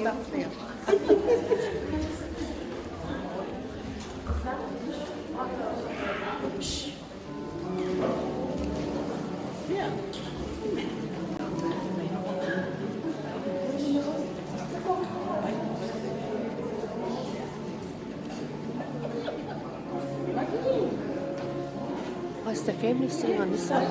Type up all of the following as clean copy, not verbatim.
up there. Yeah. Oh, is the family sitting on this side?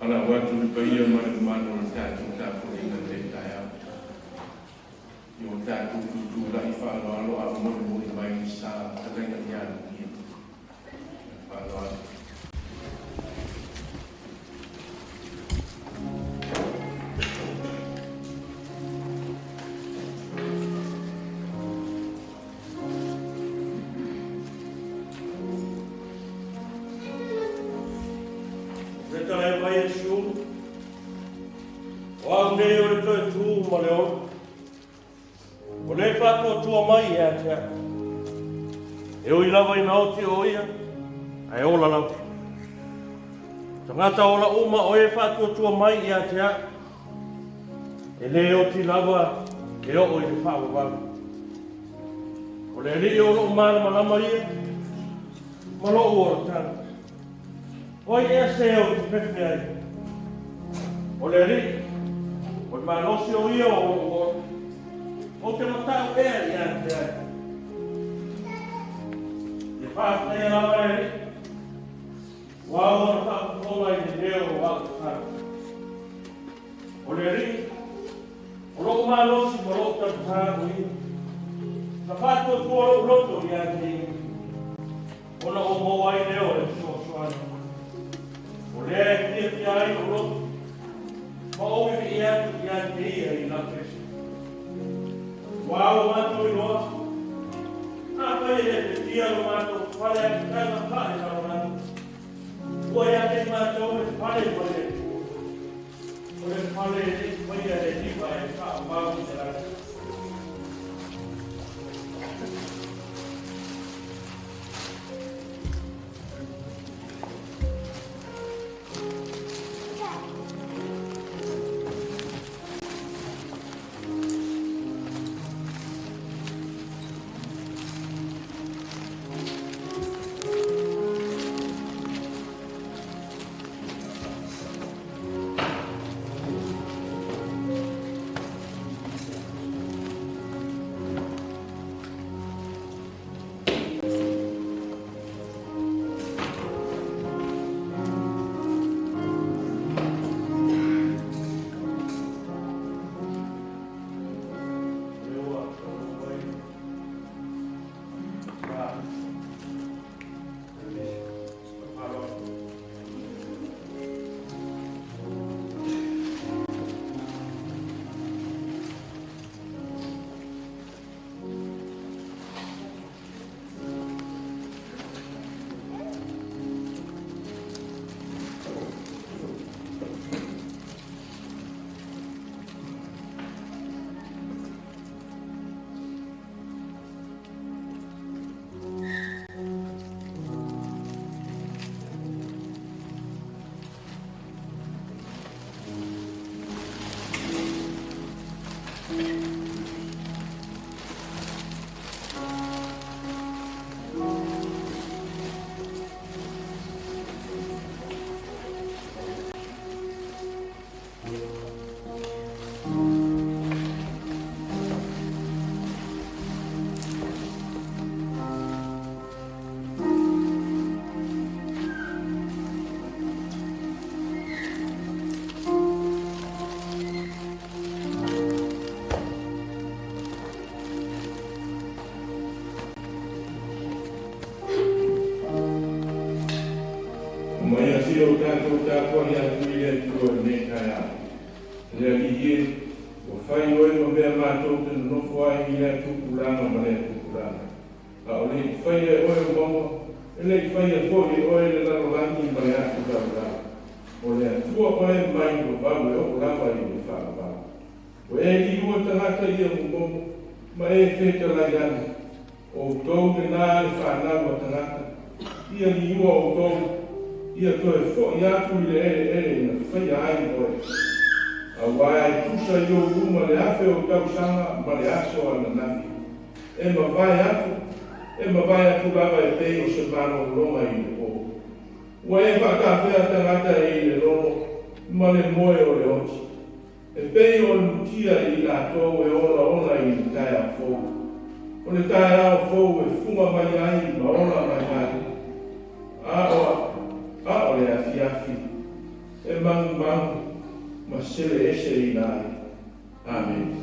Ala watu ni paia mano tatu tapu ina teta ya. Yo tatu tu la ifa lo a mo mai sa katanga ya ni. Fa lo. O le whātua tua mai ea tea. E oi lawa i nao te oia, ai ola lau. Tangata ola uma o e whātua tua mai ea tea. E le o ti lawa e o i le whāwawaru. O le li o lo umana malama ia, malo o ora tana. Oi ea se o te pewhi ai. O le li, o le manosi o ia o te matau ea i ante ai. E whāwhai e lawa e ri. Wāo na whāwhai i te reo o wāo tāna. O le ri, o loko mālosi ma loko tatu tāna i. Ka whātua tua loko roto i ante i. Ona o moa i reo e soasoana. O le e tia ai o roto. Ma owi i ante i ai na kresi. Wao watu i loa. Apa e te tia o mato whare a ki kai ma pare na o mato. Ua ea te mato e pare pare. O le pare e te paia e tipa e ka o wao i te rata. mai a si o tātou tātua ni atu i le tua ne kai a. Le ki hie, o whai oe ma mea mātou te nofo ai i le atu kulanga ma le atu kulanga. A o le i whai e oe o mama, e le i whai e fōi oe le laro langi ma le atu kulanga. O le atua oe mai o vau e o lava i le whakapau. O e li ua tangata i a mumomo, ma e wheta lai anu. O tau te nā le whanau a tangata. Ia ni ua o tau, ia toe fo i atu i le ere na whai ai oe. A wai ai tusa i o uma le afe o tau sanga ma le aso a na nafi. E ma vai atu lava e pei o se mano o longa i le o. Ua e whakawhea tangata i le lono ma le moe o le oti. E pei o le mutia i la tau e ona i le tae a fōu. O le tae a fōu e funga mai ai ma ona mai ai. A o le afi, e mangu, ma sele ese i nai. Amen.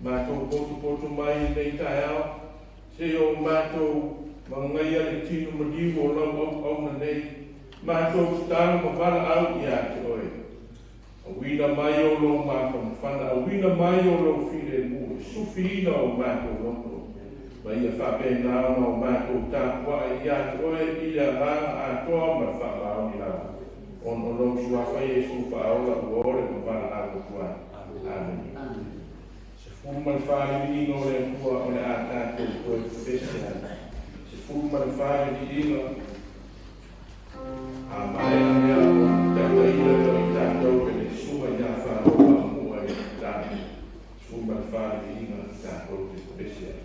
Mātou poto mai nei tae au, se o mātou mangai ale tino madiu o lau au na nei, mātou staro ma whana au i ate oe. A wina mai o lau māwhana whana, a wina mai o lau whire mua, sufi ina o mātou loko. Ma ia whapena ana o mātou tāpua i ate oe, i a ranga a toa ma whaka au ni lau. On o lau suawhai e sufa aula uore ma whana au tua. Amen. Fuma le whare ni ino le kua o le ātātou koe whesea. Se fuma le whare ni ino a mai a mea o tata ina o i tātou e le suma i a wharoa a mua e tātou. Fuma le whare ni ino a tātou koe whesea.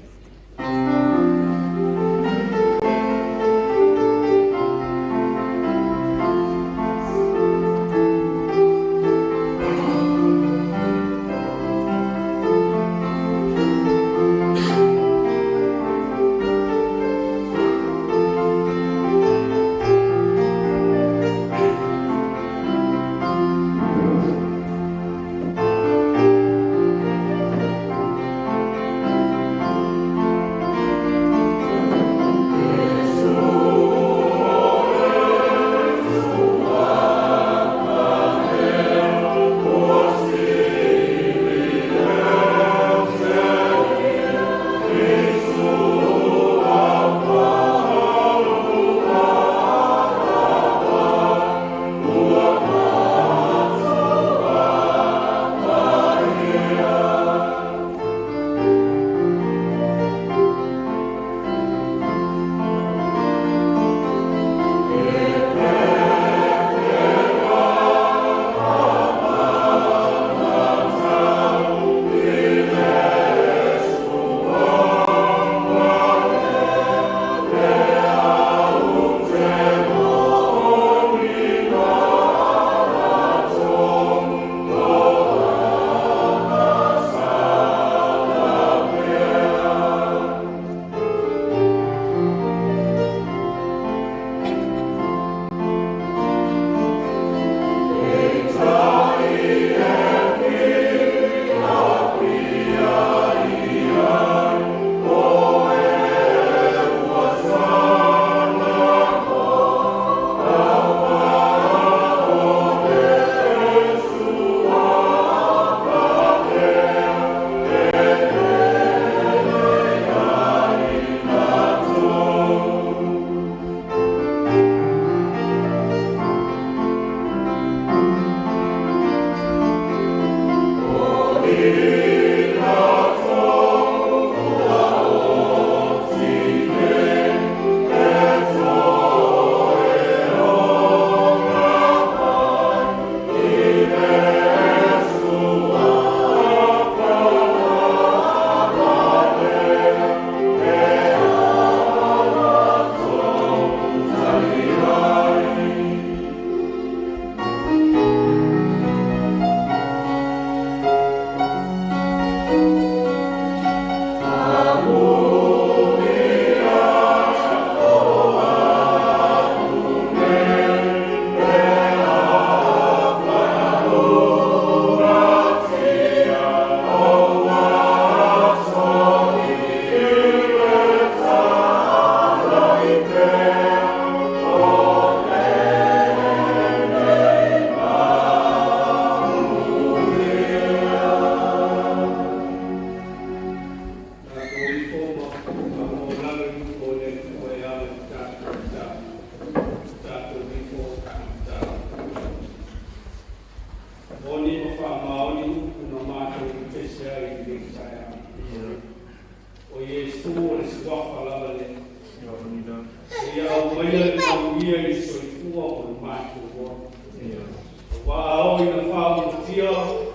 Wa ao ina whao tia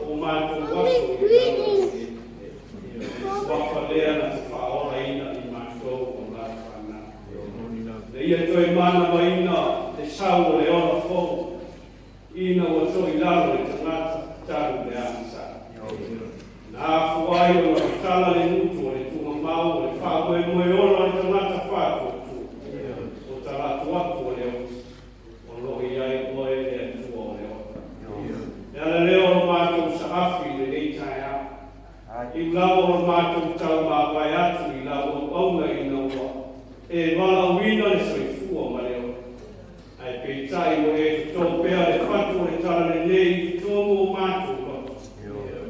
o mātou waso i whawhalea na te whaora ina i mātou o ngā whana. Na ia toi mana maina te sau o le ora fōu ina o toi lalo e tangata taru le amasa. Nā fuai o le tala le mutu o le tunga mau o le whaoe moe ora le tangata whātua tu. O tala tuatu o le o lohi ai moe le atua o le o. Nā leo o mātou sa afi le nei tai a. I lau o mātou tau mā vai atu i lau o auna i nau a. E wala wina le soifua ma leo. Ai pei tai o e tō pēa le whatu o le tala le nei i tōmu o mātou loto.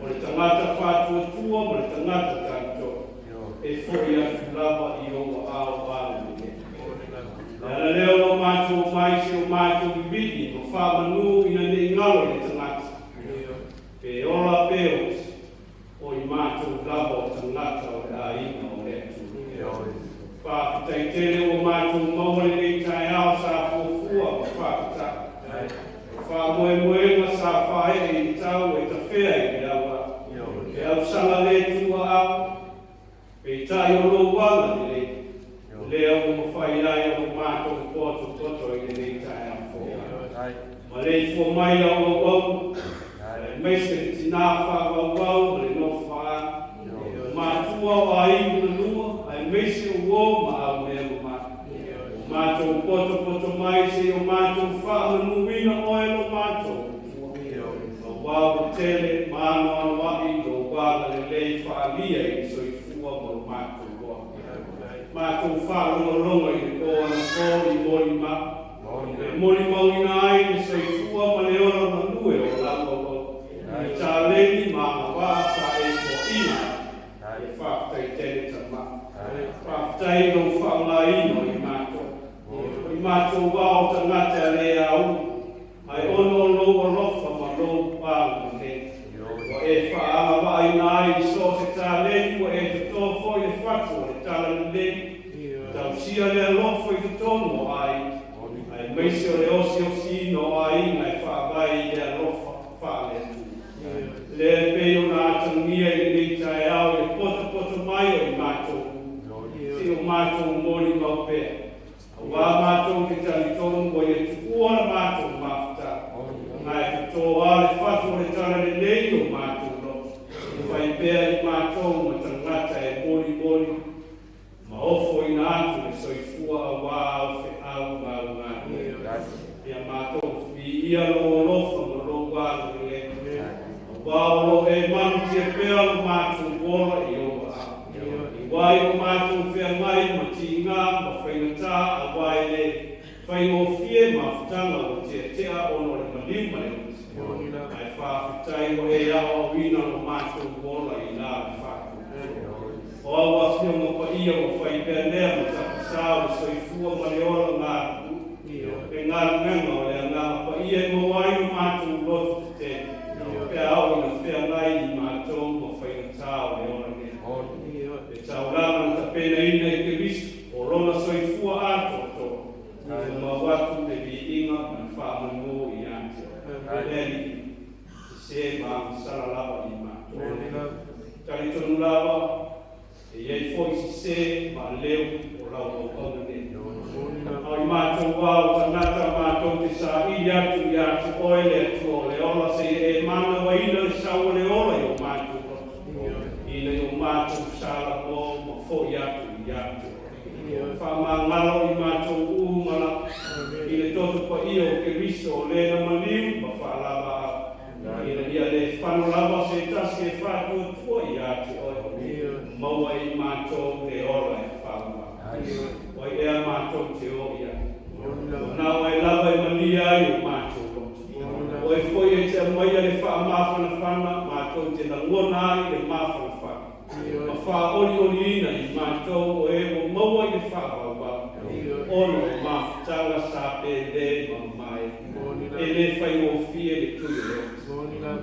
O le tangata whatu o tua ma le tangata tanto. E fōi atu lava i o ao wānu ni. Nā leo o mātou mai se o mātou i vidi o whamanu ina nei ngalo le tangata. Pe ora peos o i mātou lava o tangata o le aina o le atu. Whaakitai tene o mātou maure nei tai ao sa fuafua o whaakita. Whaamoemoenga sa whaere i tau e ta whea i le awa. E au sanga le tua au. Pei tai o lo wala ni le. Le au mawhai ai o mātou poto i le nei tai ao fōa. Ma le i fō mai au au au. Meise tina whakawau le no whaa. Mātua o a ingu na lua, ai meise o wō ma au mea o mā. O mātou poto mai se o mātou whaa na nuwina oe lo mātou. O wāu tele, māno anu wahi, o wāga le lei whaa lia i soifua mo mātou loa. Mātou whaa longa i le o ana kō i mori ma. Mori mauna ai i soifua ma le ora ma lue o lako o. I tā leni māma wā sa e ko ina. E whaakutai tene ta mā. Whaakutai no whaunga ino i mātou. I mātou wā o ta ngata le au. Ai ono loa rofa ma lo wāu ne. O e whaanga wā i nai i so se tā leni o e te tō fōi le whatu o le tala ni leni. Tau sia le alofa i te tono ai. Ai meisi o le osi no ai ngai whaavai i le alofa whaale tu. Le peo nā tangia i nei tai au e poto mai o i mātou. Si o mātou mori mau pēr. A wā mātou ke tali tonu o e tukuora mātou mawhita. Ngai te tō ale whatu o le tala le nei o mātou no. E whai pēr i mātou ma tangata e mori. Ma ofo i nā atu e soifua a wā au whi au ngāu ngāu. Ia mātou i ia lo lofa ma lo wānu le. Wāoro e manu tia pēa o mātou wora i o a. I wai o mātou whea mai ma ti ngā ma whaingatā a wai le whaingo fie ma whutanga o tia tea ono le malima le uti. Ai whawhitai o e ao a wina o mātou wora i nā whātu. O awa whio mo pa ia o whai pēa lea ma tapasau e soifua ma le ora ngā ruku. E ngā runga o le ngā pa ia mo wai o mātou lotu te tēne. Pea au ina whea ngai i mātou ma whaingatā o le ora ne. E tauranga na ta pena ina i te risu o rona soifua ātoto. O ma watu le vi inga ma whaamanu i ante. Pēri se ma sara lava i mātou. Tari tonu lava e iei foisi se ma leo o lau o kauna ne. Au i mātou wau tangata mātou te sa i atu i atu oele atu o le ola se e mana wa ina le sau le ola i o mātou roto. Ina i o mātou sala o ma fo i atu i atu. Wha ngalo i mātou umala i le toto pa i o ke riso o le na maliu ma wha lava a. Ina ia le whanu lava se tasi e whātua tua i atu o maua i mātou le ola e whaunga. Wai ea mātou te o ia. Nā wai lava i mania ai o mātou roto. O e foi e te maia le wha mawhana mātou te langona ai le mawhana whana. Ma wha oli ina i mātou o e o maua i le wha wau. Ono mawhitanga sa pe le mamai. E le whai o fie le tui leo.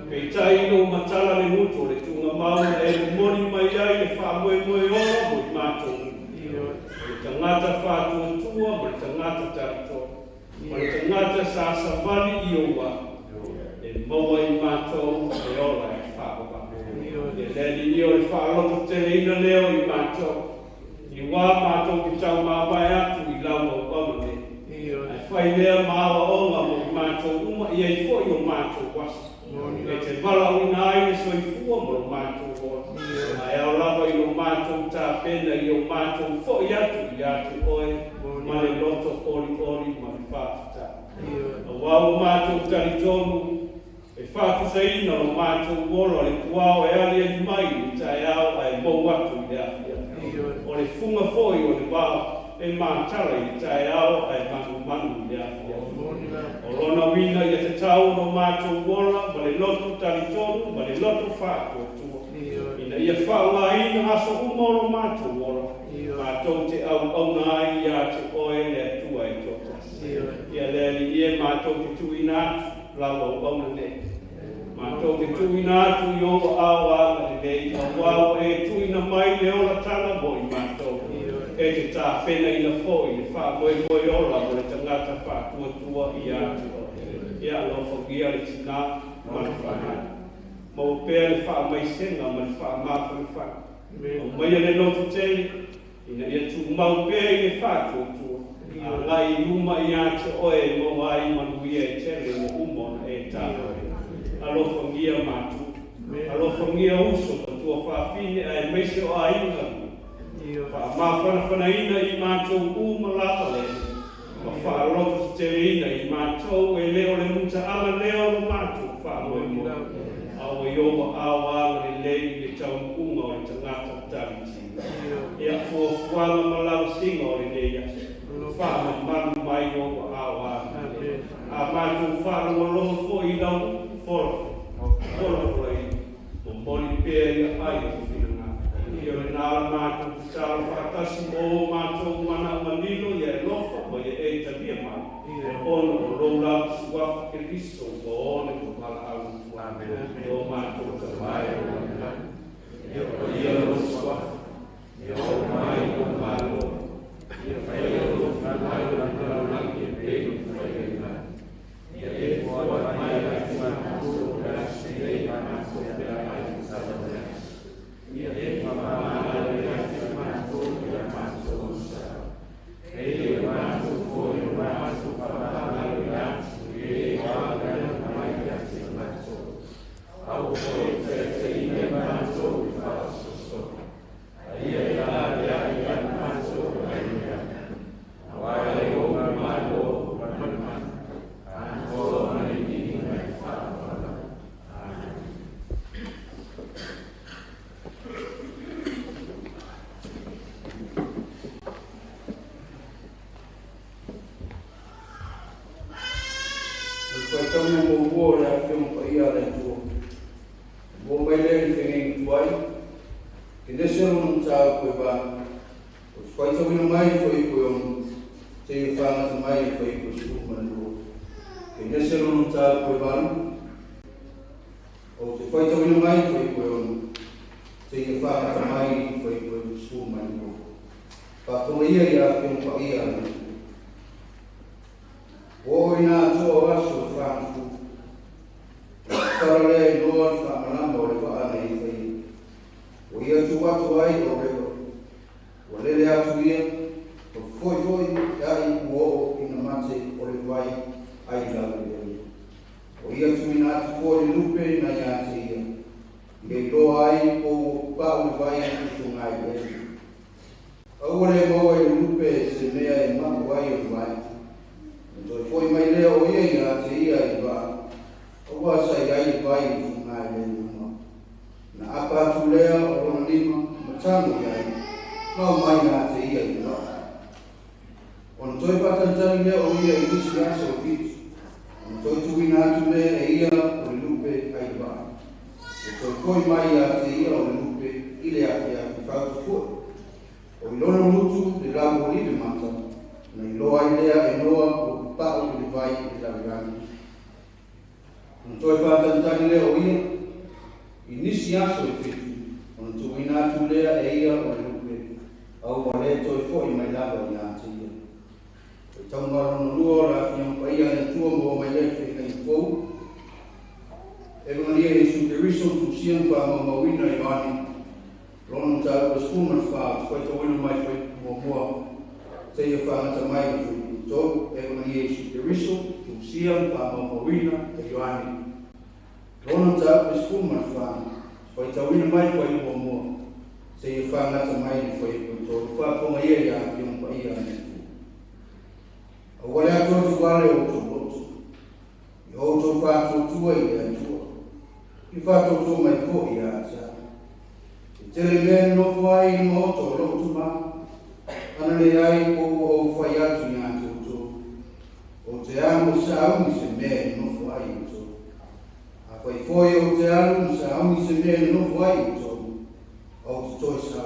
Kei tai no matala le muto le tunga mau e le mori mai ai le wha moe ora mo i mātou. Tangata whātua tua, ma tangata tarito. O le tangata sa savali i owa. E maua i mātou e ola e whāpapa. E leli i o le whāloto tere ina leo i mātou. I wā mātou ki tau māwai atu i lau o pamate. E whai lea māwa onga mo i mātou uma i ei fo i o mātou wasa. E te wala uina aile so i fua mo o mātou oa. E au lava i o mātou tā pena i o mātou fo i atu oe. Ma le loto ori ma le whāwhita. A wau mātou tari tonu. E whātusaina o mātou wolo le kuao e ali ani mai i tae au ai mou atu i le awhia. O le funga foi o le wao e mātara i tae au ai manu i le awhia. O lona wina i te tau no mātou wola ma le loto tari tonu ma le loto whātua. Ina ia whaunga ina aso umoro mātou wola. Mātou te au na ai i a te oe le atua i totas. Ia leli ia mātou te tuina atu lau au auna ne. Mātou te tuina atu i o au anga le lei. Au e tuina mai le ola tana mo i mātou. E te tā whena ina fōi le wha moe ola mo le tangata whātua i atu. Ia alo whakia le tina manu whanai. Mau pēr le wha mai senga ma le wha māwha le wha. O mai le lotu tele. Ina ia tu mau pēr i le whātua. Lai luma i atu oe mo ai manuia e tele mo umona e tāna. Alo whangia mātu. Alo whangia uso ka tua whawhine ai meise o a inga. Mawhana ina i mātou uma lapa le. Ma whaalotu te ina i mātou e leo le muta ala leo le mātou whaaloe mo. Au e owa au ala le lei le tau unga o le tangata tariti. Ea fuafuanga malau singa o le leia. Whaama manu mai owa au ala. A mātou whaaloa loho fo i lau Fora play, Moli Pea, I here in our market, Sal Fatasimo, Mato, Mana Manilo, Yellow, by 8 of the month. On roll up, swap, Eliso, all in the Malawi, no Mato, the Fire, Yellow swap, your mind of Malo, your fail of Malo, your big fire. Yet, what my taunga no lua la ki ang paia na tua mo mai le te kai kou. E kuna lia Yesu Keriso tu siang pa mawina i wani. Lono ta o skuma fa foi to wina mai foi mo te ia fa ngata mai fu to e kuna lia Yesu Keriso tu siang pa mawina i wani. Lono ta o skuma fa foi to wina mai foi mo te ia fa ngata mai foi to fa ko mai ia ki ang paia na o wale ato tu wale o tu lotu. I o tu whato tua i a tua. I whato tu mai ko i a tia. I tele mea no whai i moto lotu ma. Ana le ai o whai atu i a tu. O te amo sa aumi se mea no whai i tu. A whai foi o te amo sa aumi se mea no whai i tu. O te toi sa.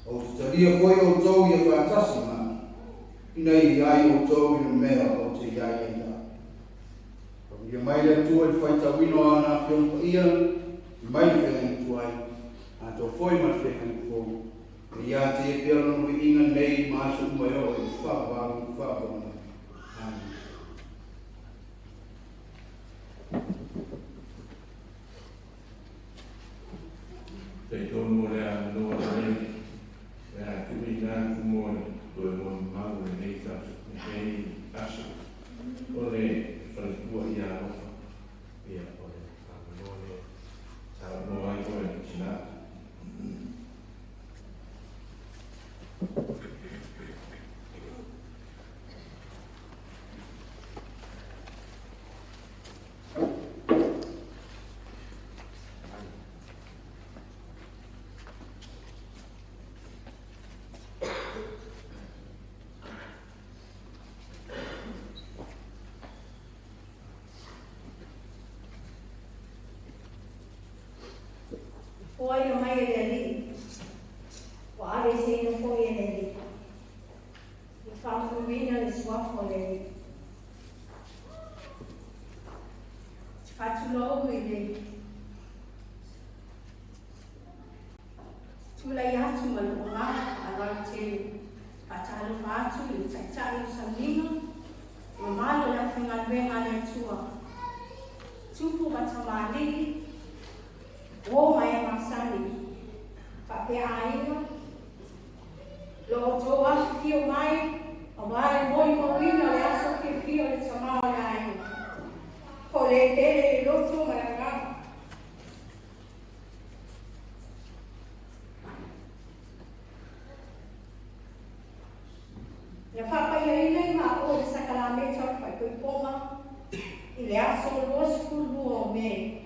O te taria foi o tau i a whatasi ma. Ina i ai o tau i mea o te iai e ia. Ia mai le tua i whai tawino ana whiong ia, i mai le whenga tuai, a tō whoi mai whenga kou. Ia te e pēra no i inga nei māsu mai o i whāwāna. Amen. Te tonu rea noa rei, rea tui nā kumore, koe mo mau e nei tasu, e hei tasu. O re whanakua i a ofa, ia o re whanakua tau no ai koe tina. Foi o mai ali. O are se no foi ali. E fa fruina le sua fole. Se fa tu logo ele. Tu la ya tu mal ona agora te patalo fa tu le tsatsalo samino. O malo la fingal venga le tua. Tu pu batamali. O mai masani, pape ainga, lo toa fio mai, o mai moi moina le aso que fio le samao le ainga, ko le tele lo tu maranga. Le fapa ia ina ma o le sakalame tau fai koi poma, i le aso los fulu o me.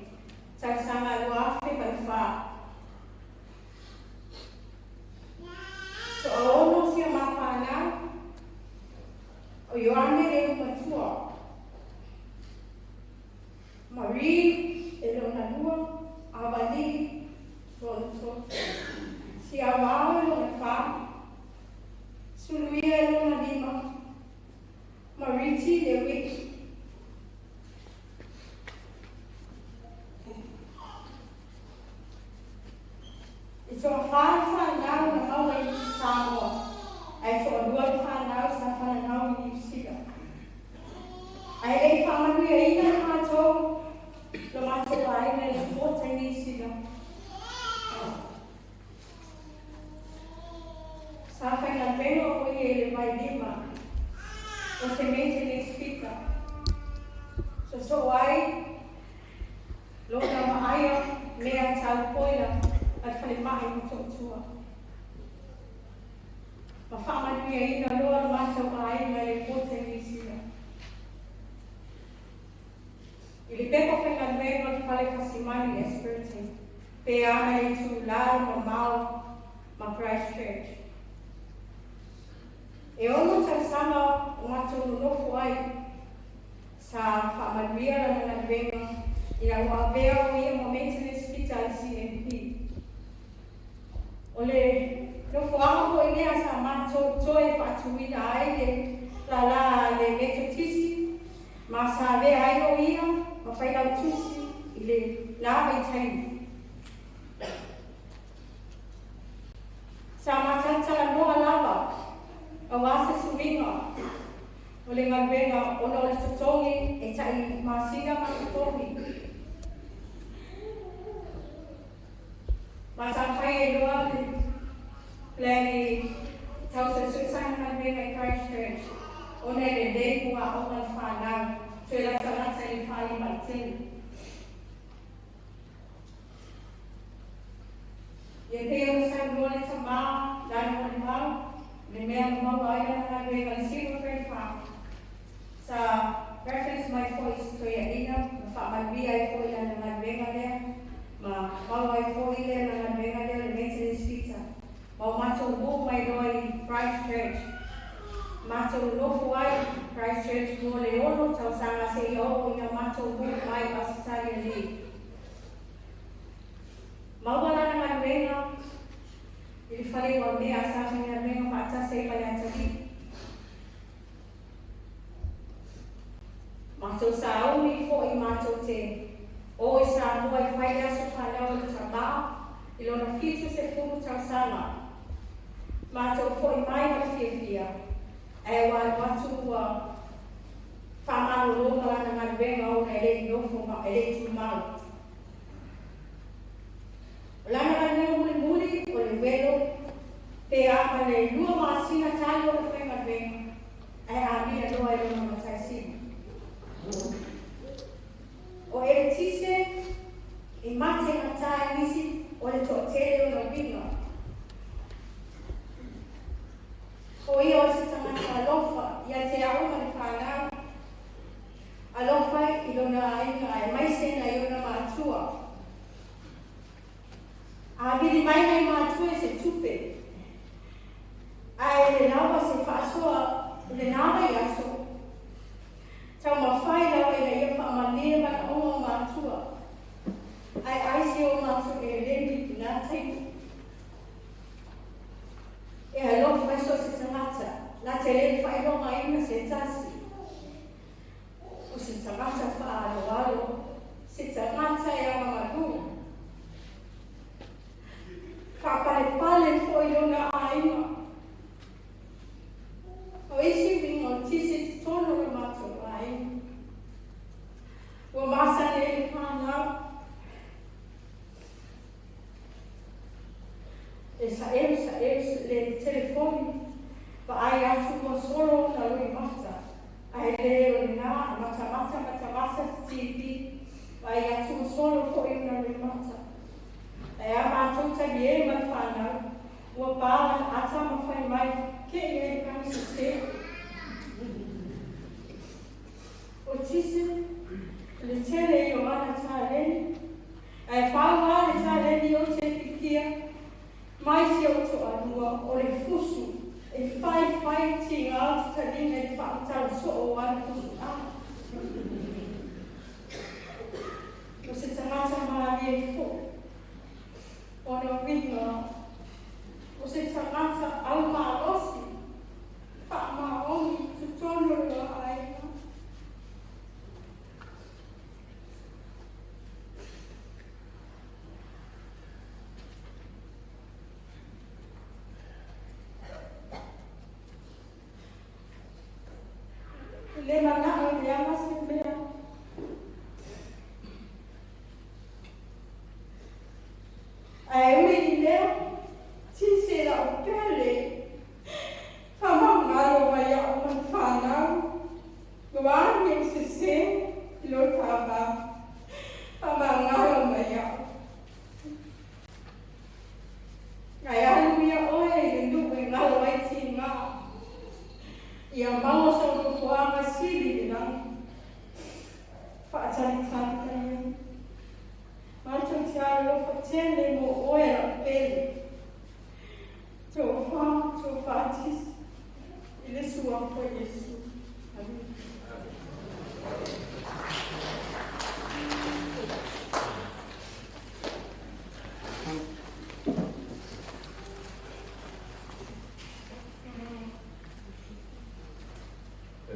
Saksama luafe palfa. So ono sia mapana. O yoane le matua. Marie elona lua avali pronto. Sia wao elona fa. Suluia elona lima. Mariti le wiki. So find out how they sound. I saw a good find out some how you see them. I found we are even macho, the macho I and what I need to see them. Something that very away by Dima was the maintenance speaker. So I look at my eye, lay out boiler. At whale mahi mo tōtua. Ma whaamanu ia ina loa mātou a inga le pote nisina. I le pepa whenga nuenga le whale whasimani e spiriting. Pe ana i tu lao ma mau ma Christchurch. E ono tau sama o mātou nofo ai sa whaamanu ia la mana nuenga i la ua vea o ia mo maintenance hospital CMP. Ole no foamo ko ine asa macho toe patuina ai la le metotisi ma sa ve ai o ia ma fai la tusi ile la mai tai sa ma sa no lava o asa suminga O le ngaluenga ona o le tutongi e tai masinga ma tutongi. Masa whai e loa le ni tau se susana ngaluenga i Christchurch. Ona le dei kua o man whanau. Tue la tarata i whai martini. Ia pēo sa ngone ta mā, lai ngone mau, me mea mau aia na ngaluenga le siwa whai whau. Sa reference mai voice to ia ina, ma whaamai ai fo ia na ngaluenga lea, ma mau ai fo ia na ngaluenga lea le maintenance pizza. Mau matou mo mai roa i Christchurch. Matou lofo ai Christchurch mo le ono tau sanga se i o ina matou mo mai Australia League. Mau ala na ngaluenga, ili whare wa mea sa ngaluenga whaatase i pale atari. Matou sa auni fo i matou te o i sa mua i whai aso whanau i ta mā, i lona fitu se furu tau sanga. Matou fo i mai na fia. E wa watu whamanu ronga lana ngaluenga o na ele nofo ma ele tu mau. Lana ngaluenga muli o le welo, pe a le lua maasina tali o le whenga venga, e a mia loa e lona mataisina. O ele tise, i mate ngata e nisi o le tōtele o na wina. O ia o se tangata alofa, ia te auma ni whanau. Alofa i lona ainga e maisena i ona mātua. A vili mai mai mātua se tupe. A le nawa se whaasoa, le nawa i aso. Tau mawhai lawa i na ia whaamania mana onga o mātua. Ai aisi o mātua e lendi ki nā teipu. E alofa so se tangata, nā te le whainonga ina se tasi. O se tangata whaaro alo, se tangata e ama manu. Whapare pale fo i lona aina. O isi wingo tisi te tono re mato aina. Ua masa ne e whanau. E sa le telefoni, pa ai atu mo solo na lui mata. Ai le o na mata TV, pa ai atu mo solo fo i na lui mata. E a mātou tagi e mai whanau, ua pāra ata ma whai mai, ke i e kami se te. O tise, le tere i o ana tā reni, e whaua le tā reni o te pikia, mai si o to anua o le fusu, e whai ti ngā atu taringa i whaatau so o ana fusu a. O se tangata maari e fo. O na winga, o se tangata au maarosi, wha maongi tutono rua aina. Le mana o le ama se mea. Ai ui i leo, tise la o pele. Whamau ngaro mai a o man whanau. Gawani o se se, lo taba. Whamau ngaro mai a. Ngai alu mia oe i nui ngaro ai ti ngā. Ia maua sa o kuanga siri i nang. Whaatani tātai. Mātou te aro whatene mo oera pele. Tō whātis. I le sua po Jesu. Amen.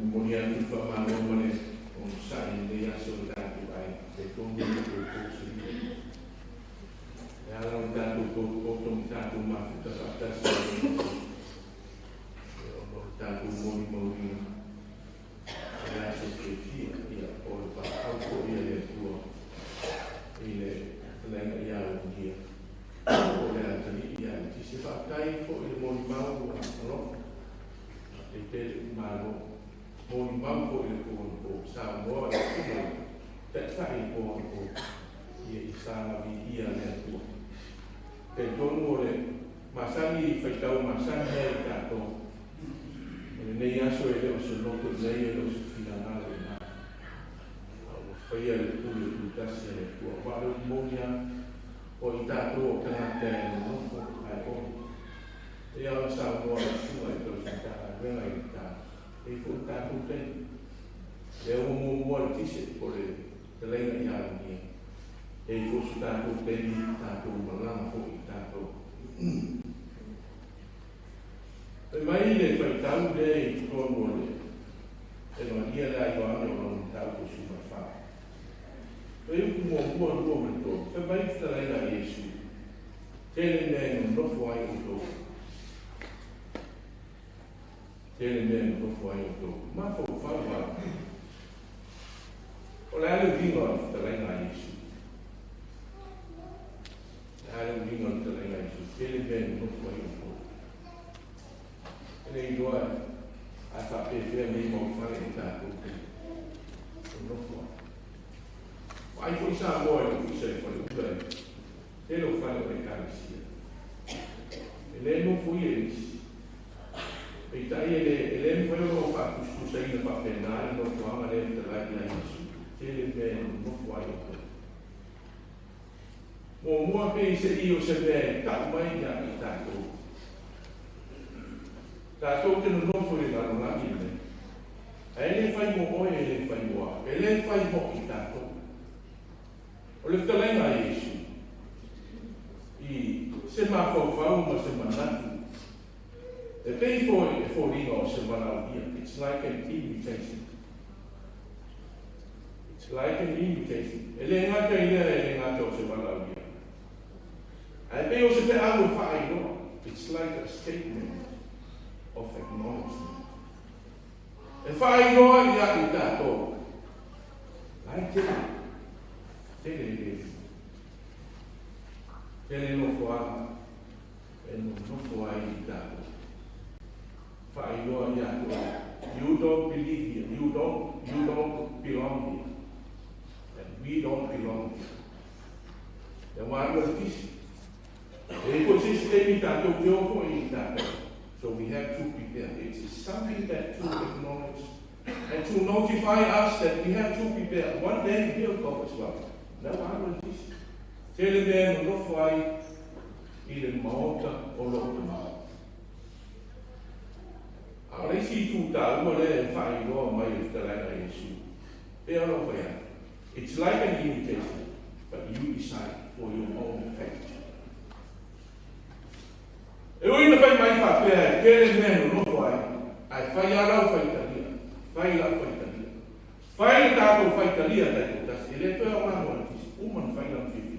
Monian tu whamaro mane o sari de aso tātu ai, te tongi o kōsiri. E alam tātu kōtong tātu mawhita whatasi. E ono tātu mori. sa via le tua. Te tonu ole masani faitau masani e tato. Nei aso e leo se noto nei e lo se finalale na. Faia le tuli tutasi le tua. Walo monia o i tato o kanate e nofo ai o. E ala sa moa sua e tau sita venga i ta. E fu tato ten. E o mua le tise por le lenga i ala ni. E fu su tato ten tato malama fu i tato. E mai le faitau le i tono le. E no ia la i wane o non tau ko su mafa. E u mua lua me to. E mai ta lenga Yesu. Tele me no nofo ai o to. Tele me no nofo ai o to. Ma fo whawa. O le ale vinga o ta lenga Yesu. Le ale vinga o ta lenga Yesu. Tele me no nofo ai o to. E nei doa a fa pe me mo fare in tato. Non fo. Ai foi sa mo e fu se fa le due. E lo fa le caristia. E lei non fu ieri. E tai e lei foi lo fa tu sei da fa penale non fu ama le tra la Gesù. E le ben non fu ai o. Mo pe se io se be ta mai ya tato. Tato te non fu la non agile. E le fai mo o e le fai mo. E le fai mo i tato. O le talenga Yesu. I se ma fau ma se manatu. E pei fo ringa o se manaudia. It's like an invitation. It's like an invitation. E le ngata i lea e le ngata o se manaudia. E pei o se te alu whaai noa. It's like a statement of acknowledgement. E whaai noa i a i tato. Lai te. Tele no foa e no foa i tato. Fai loa i ato. You don't believe here. You don't belong here. And we don't belong here. E wā rua tisi. E ko sisi te mi tato te ofo i tato. So we have to prepare. It is something that to acknowledge and to notify us that we have to prepare. One day he'll come as well. Now I will teach. Tele me no fai i le maota o lo ma. A si tu ta ua le fai loa mai i te laina Yesu. E alo fai. It's like an invitation, but you decide for your own faith. E o ina fai mai fa pea, tele me no fai. Ai fai ala fai talia. Fai la fai talia. Fai tato fai talia dai tas. E le pea o amo woman find out 50.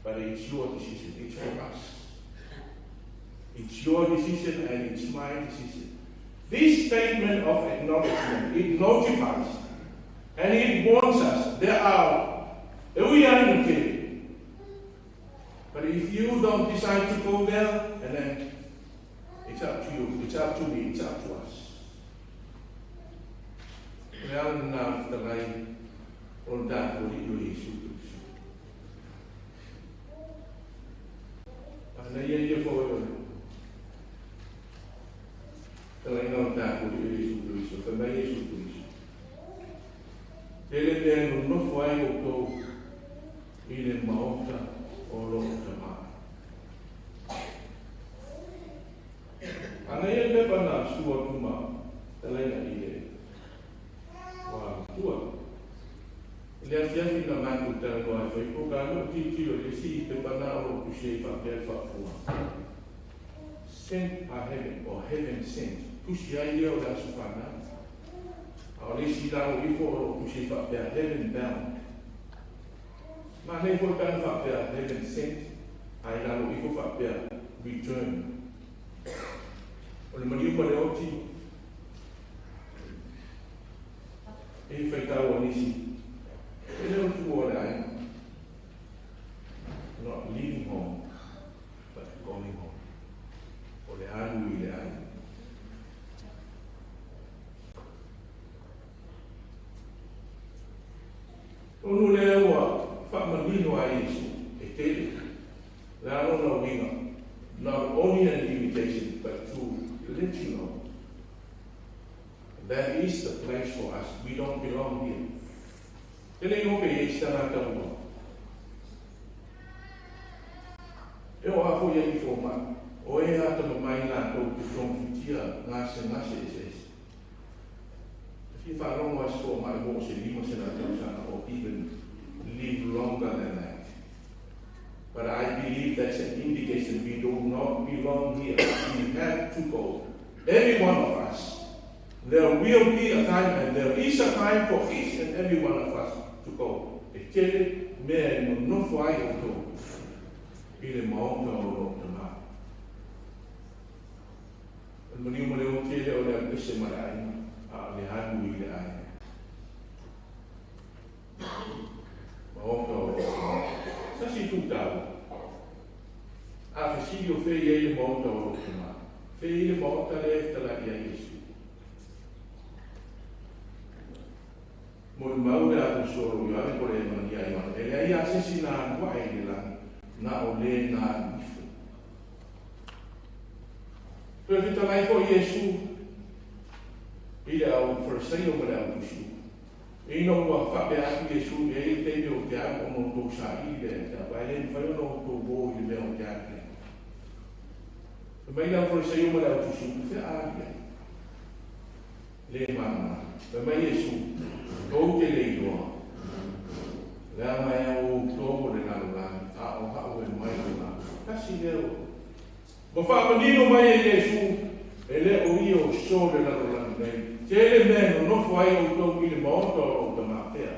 But it's your decision, it's for us. It's your decision and it's my decision. This statement of acknowledgement, it notifies and it warns us there are we are in the cave. But if you don't decide to go there, and then it's up to you, it's up to me, it's up to us. Well, now the line on that will do Yesu. Ana ia foi. Ela não tá por isso, também isso por isso. Ele tem no foi o to ele maota o lo tama. Ana ia be bana sua kuma. Ela ia wa tua. Le afiafi na matu tango ai foi ko gano titi o le si te bana o ku sei fa per fa fu. Sent a heaven or heaven sent. Tu si ai leo da su fana. A le si da o ifo o ku sei fa per heaven bound. Ma ne fo tan fa per heaven sent. Ai da o ifo fa per return. O le mani mo le oti. E fai ta o nisi. They don't do what I am. Not leaving home, but going home. Or the anu ile anu. Onu le wa fa man manino a Yesu, e tele. La no winga, not only an invitation, but to let you know that is the place for us. We don't belong here. Tele no be istana tamu. Eu a foi aí forma. O e a tamu mai na to konfitia ngase ese. If you find was for my horse, you must not or even live longer than that. But I believe that's an indication we do not belong here. We have to go. Every one of us. There will be a time, and there is a time for each and every one of us to go. E tele me no fai o to. Ile maonga o lo tama. Mani mo le o tele o le pese marai. Le hadu i le ai. Maonga o lo tama. Sasi tu tau. A fesidio fe ye le maonga o lo tama. Fe le maonga le tala ia Yesu. Mo maura a soro yo ave por e mania ia. E ai asesina wa ai le na o le na ifu. Pe vita mai ko Yesu. Ile au forsaio mo le tusu. E no wa fa be a Yesu e te me o te a o no to sa ile ta vai le fa no to bo ile o te a. Mai la forsaio mo le tusu fe a le mama. Pe mai Yesu o te le do. La mai o to le na la a o ha o mai la. Kasi le o. Mo fa menino mai Yesu ele o io so le na la nei. Tele meno no fai o to ile moto o to mafea.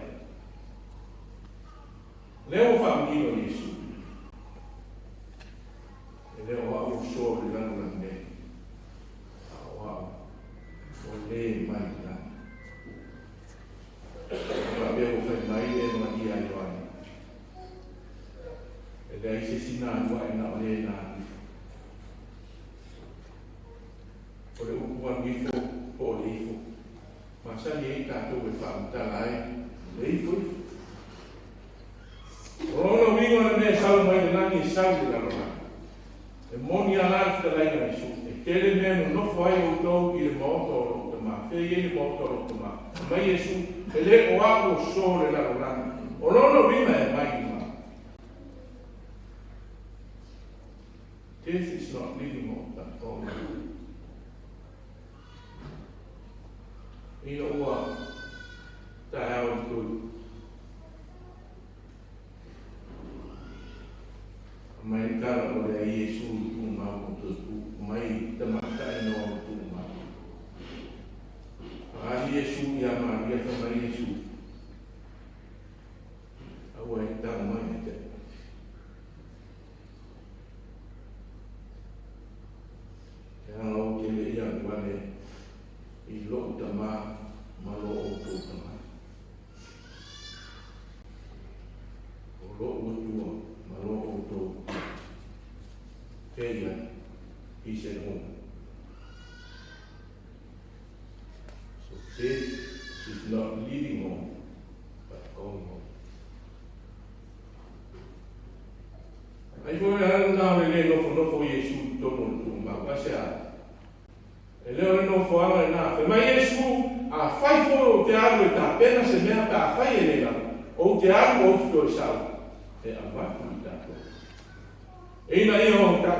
Leo famiglia Yesu. Leo ha un solo di l'anno grande. Wow. Ole mai da. Abbiamo fatto mai le Maria Ioani. E lei si sinagua e na ole na. Ore un bifo o leifo. Ma sa lei tanto per fare un talai leifo. Ora vengono ne salmo ai nani salvi la roba. E moni all'altra lei non su. E che le meno non fai un to il moto ma fe il moto ma Gesù e le o ago sole la roba. O non prima è mai ma. This is not living on that all. Ina ua ta'awa tu mai kara o le Yesu tu mau tu mai tamata ino tu mau a Yesu ya Maria fa mai Yesu awa ta mai te ya o ke le ya wale i lo tama malo o to tama o lo o tu malo o to keia i se no so this is not leaving home but going home ai foi andando le no fo Yesu to no tu ma pasea. E leo no foama na fe mai Yesu a fai fo te alu e ta pena se mea ta fai e lega o te alu o tu sa e a va ku ta ko e ina ia o ta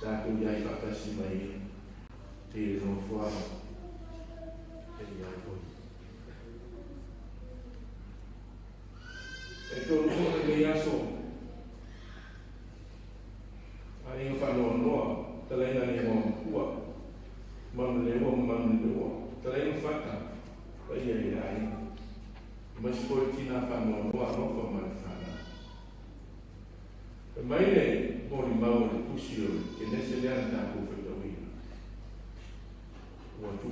ta ku ia fa ta si mai te no foama e ia ko e to no ne ia so ai fa no tele na ni mo kuwa man le wo tele no fata ai ai mas fortina fa no fa man fa mai le mo ni mau le pusio che ne se le anda ko fa to wi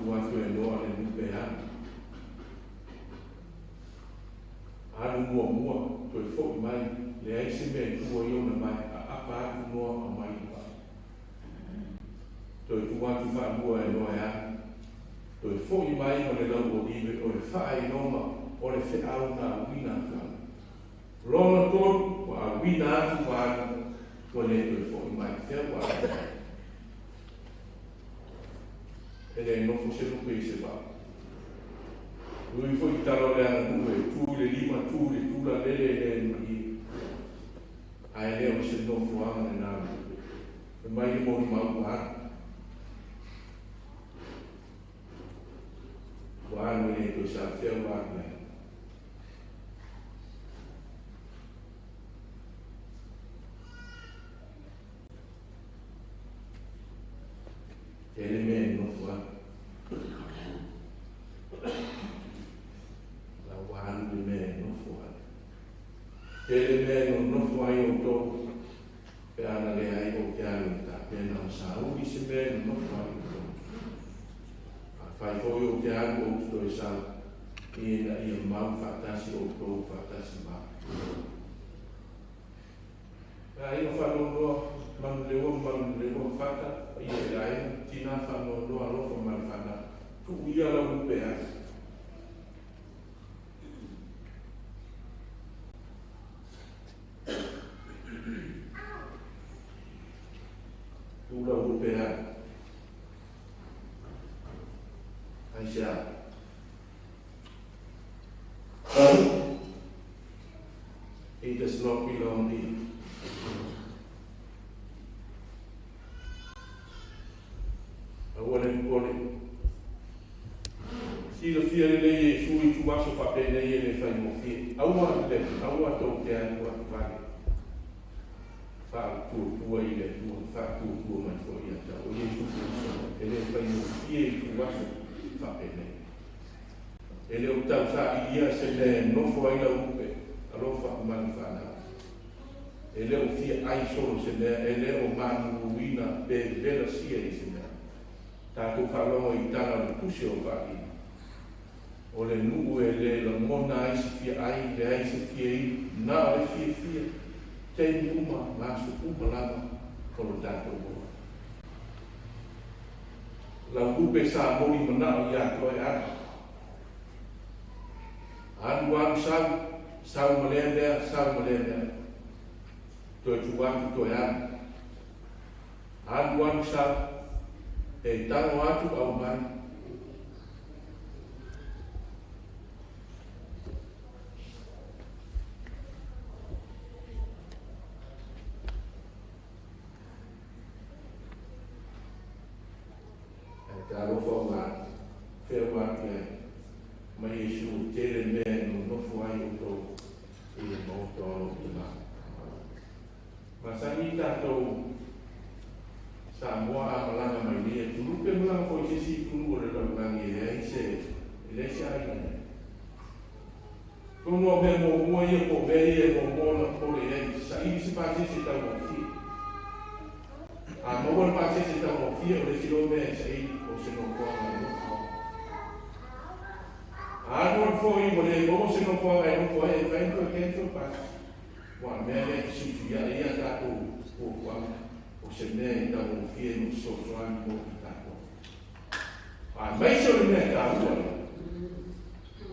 wa tu e no le ni pe a mo to fo mai le ai se me ku yo na mai apa no mai to tu wa tu fa bua e no ya to e fo i mai mo le lau o iwe o le whae noma o le whiau ngā wina kāna. Lona tōru, wa a wina atu wāna, ko le to e fo i mai te wāna. E le nofo se lupe i se wā. Ui fo i talo le ana nue, tū le lima, tū le tūla lele le i. Ai leo se nofo anga le nāna. E mai le mōni mau wāna. Wāna e to sa whiau wāna. Ele me no fua. La wan de me no fua. Ele me no fua yo to. Pe ana le ai o ke ana ta pe na sa u se me no fua yo to. A fai fo yo ke ana o to sa ina ia mau fatasi o to fatasi ma. Ai no fa no man leo fata ia ai tina fa no alo fa mal fata tu ia la upea tu la upea Aisha it does not belong to you. Si le fia le ye sui tu waso fa pe le ye le fa mo fi au to te an wa fa tu ile tu fa tu ma fo ya ta o ye tu ele fa mo fi tu waso fa pe le ele o tau sa ia se le no fo ila upe alo fa man fa na ele o fi ai solo se le ele o man wina pe vela sia se le ta tu fa lo i tala le pusi o fa o le nuu e le la mona ai se fia ai, le ai se fia i, na o le fia, te uma, masu uma lama, kolo tato moa. La upe sa mori mana o ia koe ana. Anu anu sau malendea, toi tuangu toi ana. Anu anu sau, e tano atu au mani, Karo fo ma fe wa ke ma Yesu tele me no fo ai o to e mo to no ma sa ni ta to sa mo a la ma ni tu lu pe ma fo si tu lu le la ni e se le sa ai ko no be mo ye ko be ye mo na ko le sa i si pa si ta mo fi a mo vol pa si ta mo fi o le si lo be sai se non può non fuori volevo se non può non può e vento che entro passa qua me si via ia dato o qua o se ne da un fieno sotto anche un dato a me solo ne da uno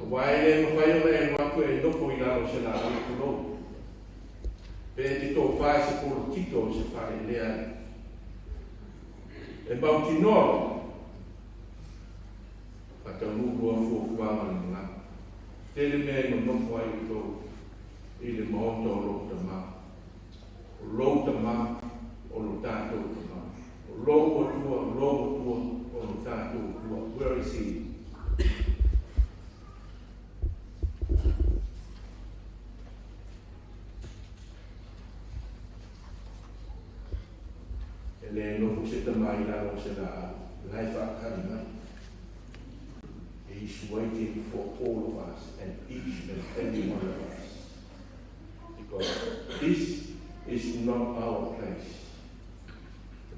guai non fai le ma poi dopo il lado se la quello per ti to fai se por tito se fare le e bautino Ata nuku a fuafuanga ni ngā. Tele mea no nofo ai uto i le maoto o lo tama. O lo tama o lo tātou tama. O lo o tua o lo tātou tua. Where is he? Ele nofo se tamai la o se la laifa kari mai. He's waiting for all of us and each and every one of us. Because this is not our place.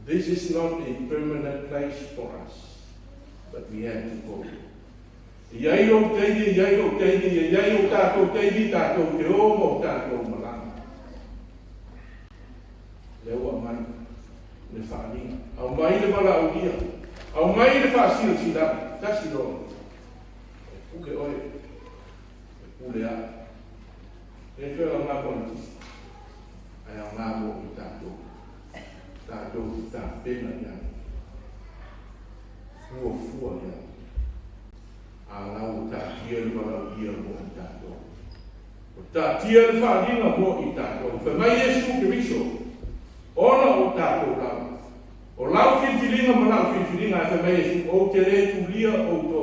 This is not a permanent place for us. But we have to go. Iai o teini, iai o tātou teini, tātou te omo, tātou malanga. Leo a mai, le whaani. Au mai le wala au ia. Au mai le whaasio si la, tasi ro. Ule oe, ule a. E tue au ngā kona tisi. Ai au ngā mo i tātou. Tātou i tā pena ia. Fua ia. A lau tā tia le walau ia mo i tātou. O tā tia le whaadinga mo i tātou. Whamai Jesu Kiriso. Ona o tātou lau. O lau whiwhiringa ma lau whiwhiringa e whamai Jesu. O te re tu lia o tō.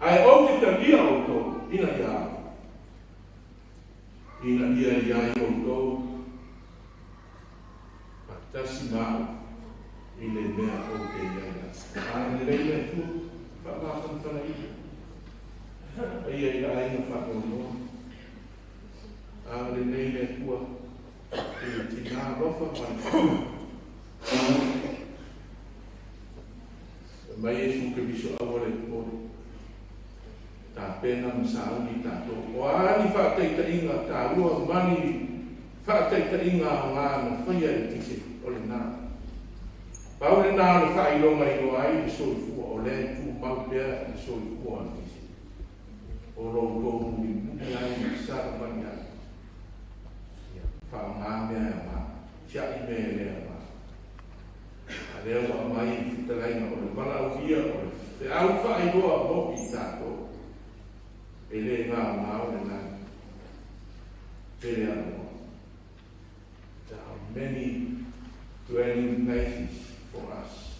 Ai o te ta lia o tō. Ina ia. Ina ia ia i o tō. Tasi mau i le mea o te iaia. Ana le reina tu, whaamafan whana i. Ia i la aina whakonoa. Ana le reina tua, i le tina rofa mai. Mai Jesu Kiriso awale kore. Tā pena msauni tātou. O ani whaataita inga tā rua mani whaataita inga o ngā na whaia i tise. Ole nā. Pau le nā le whailonga i o ai le soi fua o le tū mau pēr le soi fua an tisi. O rou kou mui mui ai na sara mani ai. Whao ngā mea e mā. Tia i mea lea mā. A leo wa mai i whitalaina o le wala o ia o le te au whailoa mo i tātou. E le ngā ngā o le nā. Tere anō. There are many dwelling places for us.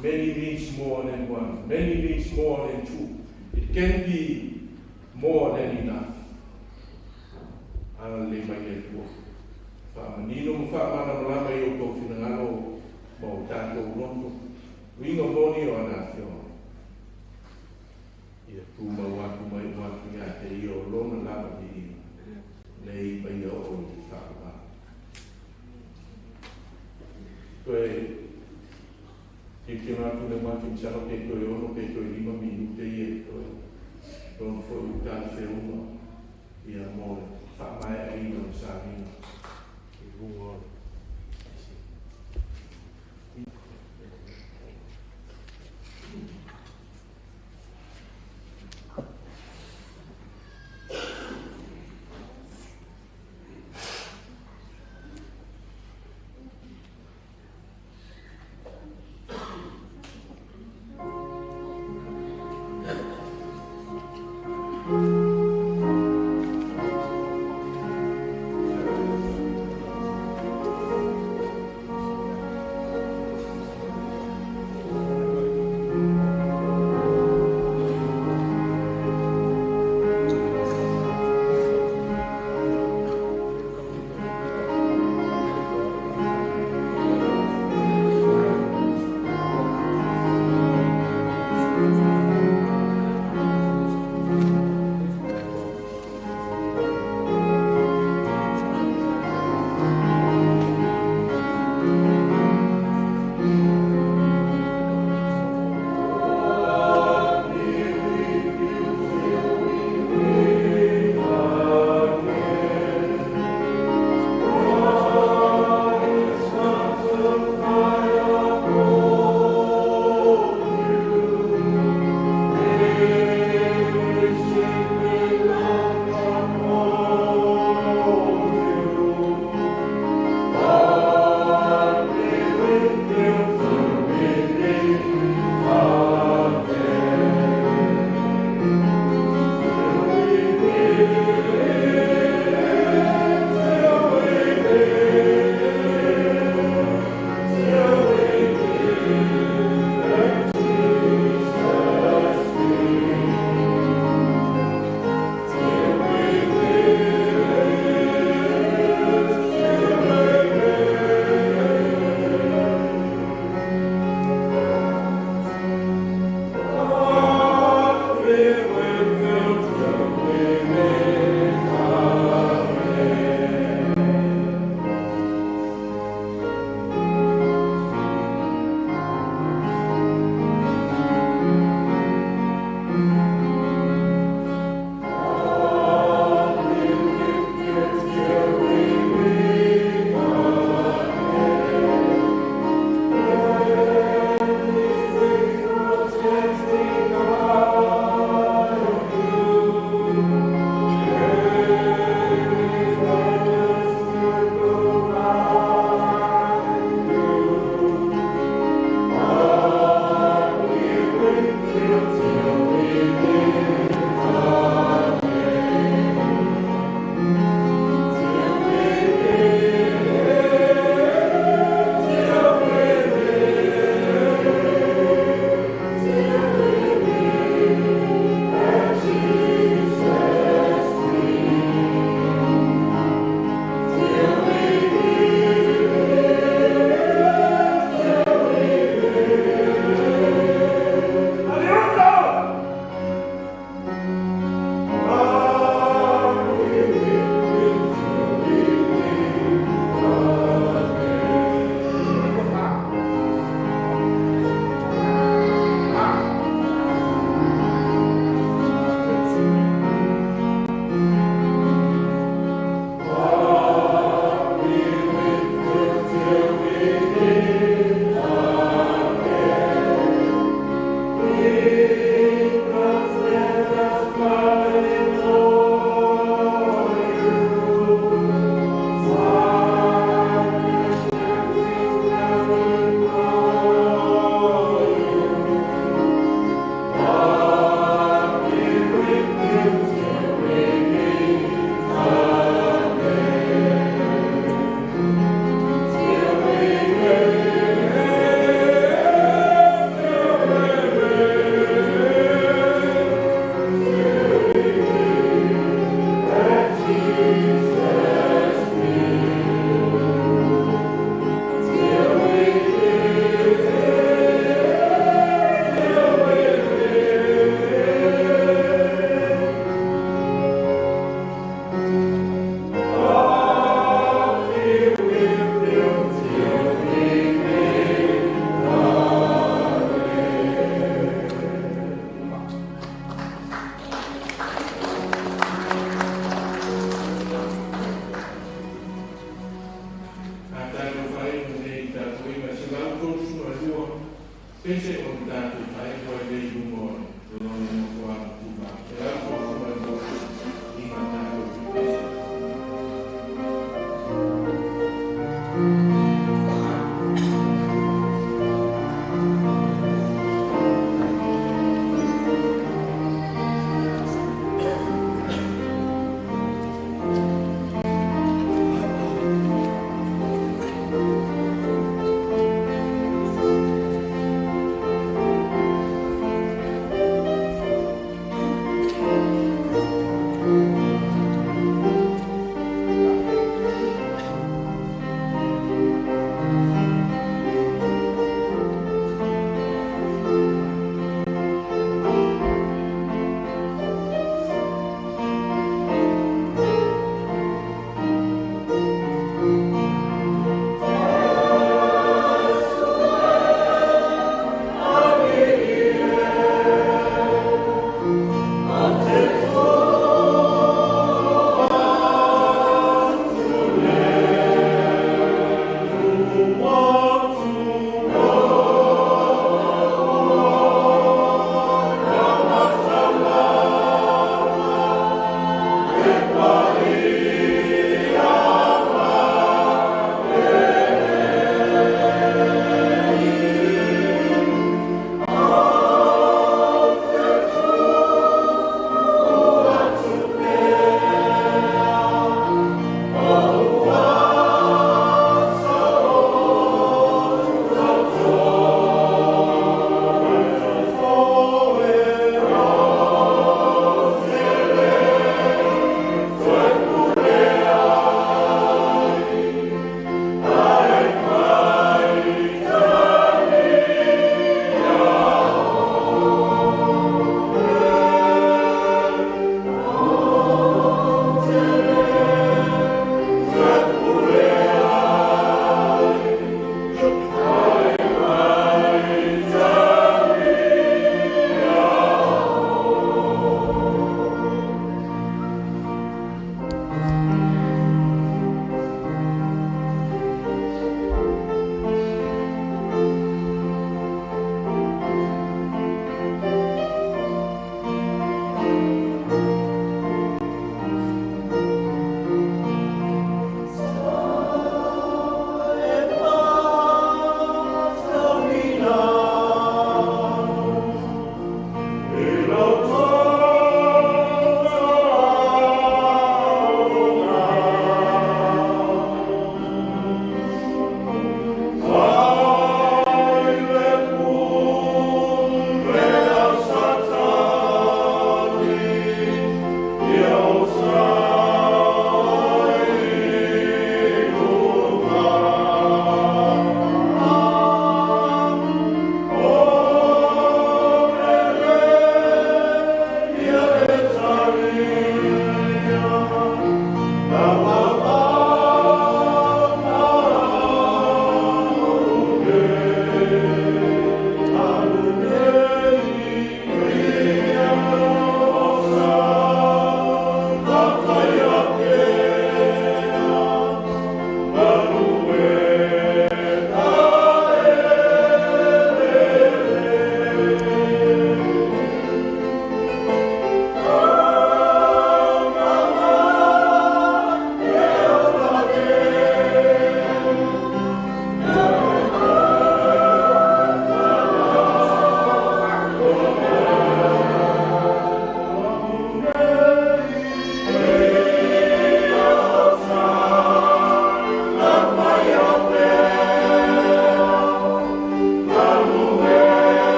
Many means more than one. Many means more than two. It can be more than enough. Ana le mai e tua. Whaamanino mo whaamana malama i o tō whinangalo mo tātou roto. Winga moni o ana whio. Ia tū mawatu mai watu ia te i o lona lama di nei mai o o i whaamana. Koe ki kina tu le mati msano ke koe ono ke koe 5 minute i e koe don foi utan fe uma i a mole fa mai a ino sa ino i rungo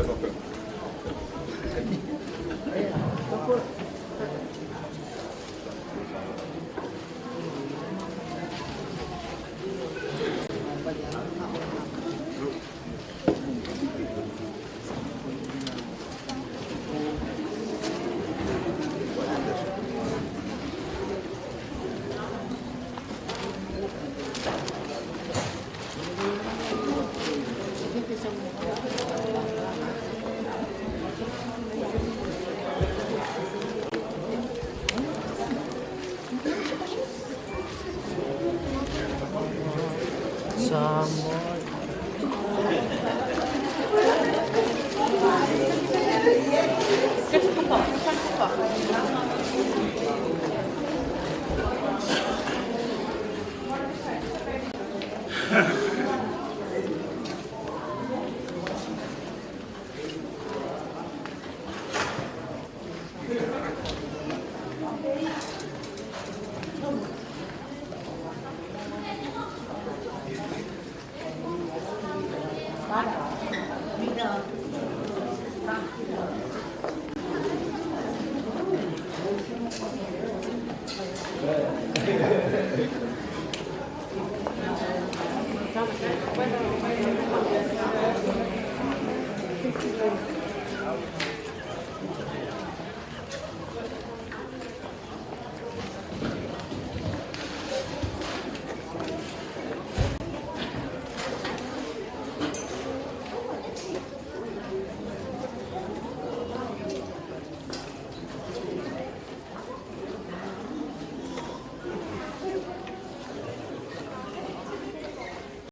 Thank you.